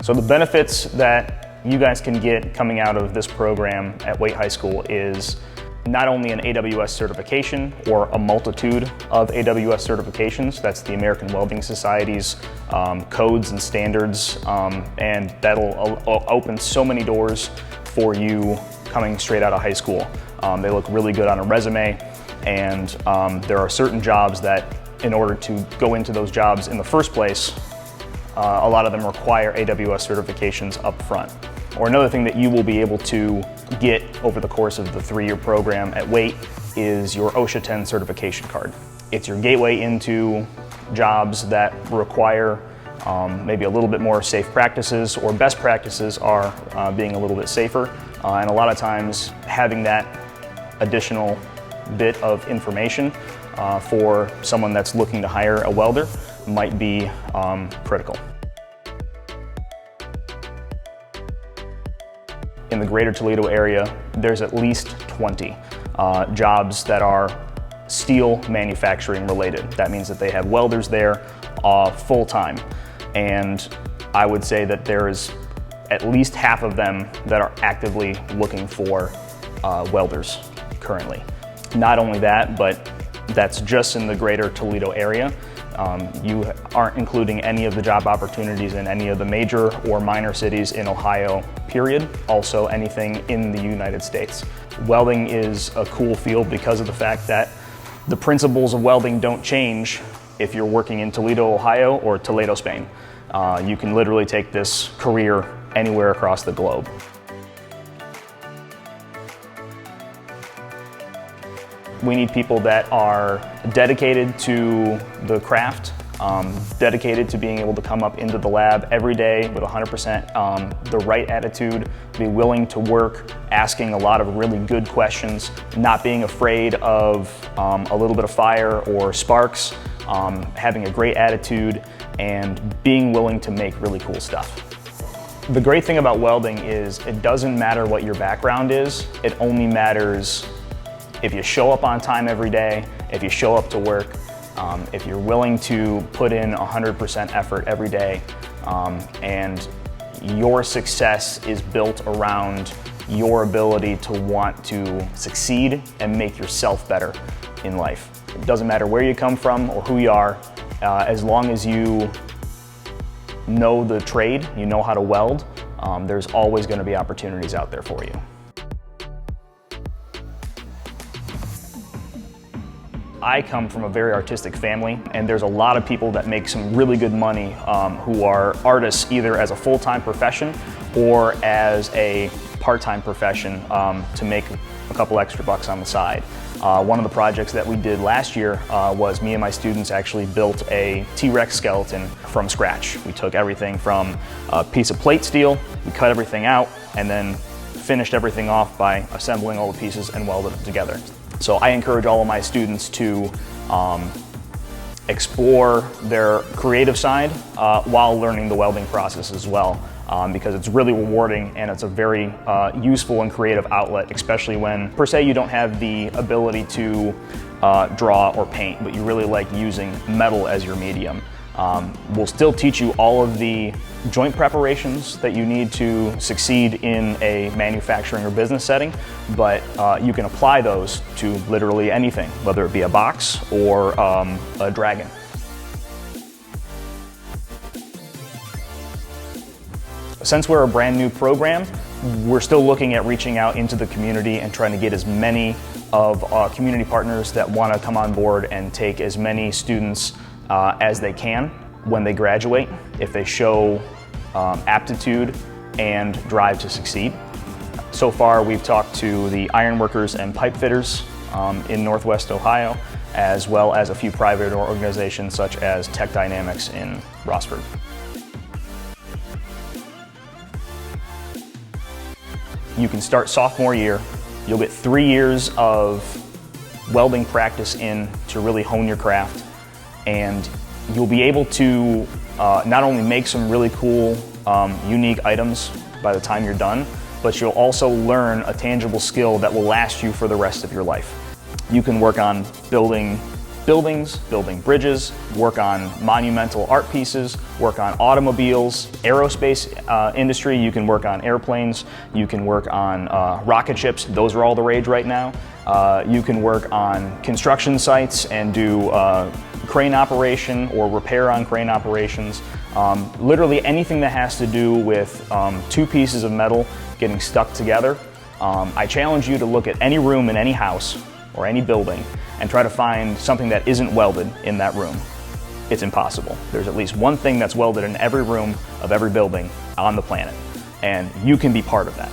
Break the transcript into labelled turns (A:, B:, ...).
A: So the benefits that you guys can get coming out of this program at Waite High School is not only an AWS certification or a multitude of AWS certifications. That's the American Welding Society's codes and standards, and that'll open so many doors for you coming straight out of high school. They look really good on a resume, and there are certain jobs that, in order to go into those jobs in the first place, a lot of them require AWS certifications up front. Or another thing that you will be able to get over the course of the 3-year program at Waite is your OSHA 10 certification card. It's your gateway into jobs that require maybe a little bit more safe practices, or best practices are being a little bit safer. And a lot of times having that additional bit of information for someone that's looking to hire a welder might be critical. In the greater Toledo area, there's at least 20 jobs that are steel manufacturing related. That means that they have welders there full-time. And I would say that there's at least half of them that are actively looking for welders currently. Not only that, but that's just in the greater Toledo area. You aren't including any of the job opportunities in any of the major or minor cities in Ohio, period. Also anything in the United States. Welding is a cool field because of the fact that the principles of welding don't change if you're working in Toledo, Ohio or Toledo, Spain. You can literally take this career anywhere across the globe. We need people that are dedicated to the craft, dedicated to being able to come up into the lab every day with 100% the right attitude, be willing to work, asking a lot of really good questions, not being afraid of a little bit of fire or sparks, having a great attitude, and being willing to make really cool stuff. The great thing about welding is it doesn't matter what your background is, it only matters if you show up on time every day, if you show up to work, if you're willing to put in 100% effort every day, and your success is built around your ability to want to succeed and make yourself better in life. It doesn't matter where you come from or who you are, as long as you know the trade, you know how to weld, there's always going to be opportunities out there for you. I come from a very artistic family, and there's a lot of people that make some really good money who are artists either as a full-time profession or as a part-time profession to make a couple extra bucks on the side. One of the projects that we did last year was me and my students actually built a T-Rex skeleton from scratch. We took everything from a piece of plate steel, we cut everything out, and then finished everything off by assembling all the pieces and welded them together. So I encourage all of my students to explore their creative side while learning the welding process as well, because it's really rewarding and it's a very useful and creative outlet, especially when, per se, you don't have the ability to draw or paint, but you really like using metal as your medium. We'll still teach you all of the joint preparations that you need to succeed in a manufacturing or business setting, but you can apply those to literally anything, whether it be a box or a dragon. Since we're a brand new program, we're still looking at reaching out into the community and trying to get as many of our community partners that want to come on board and take as many students as they can when they graduate, if they show aptitude and drive to succeed. So far, we've talked to the ironworkers and pipe fitters in Northwest Ohio, as well as a few private organizations such as Tech Dynamics in Rossford. You can start sophomore year. You'll get 3 years of welding practice in to really hone your craft, and you'll be able to not only make some really cool, unique items by the time you're done, but you'll also learn a tangible skill that will last you for the rest of your life. You can work on building buildings, building bridges, work on monumental art pieces, work on automobiles, aerospace industry. You can work on airplanes, you can work on rocket ships. Those are all the rage right now. You can work on construction sites and do crane operation or repair on crane operations. Literally anything that has to do with two pieces of metal getting stuck together. I challenge you to look at any room in any house or any building and try to find something that isn't welded in that room. It's impossible. There's at least one thing that's welded in every room of every building on the planet, and you can be part of that.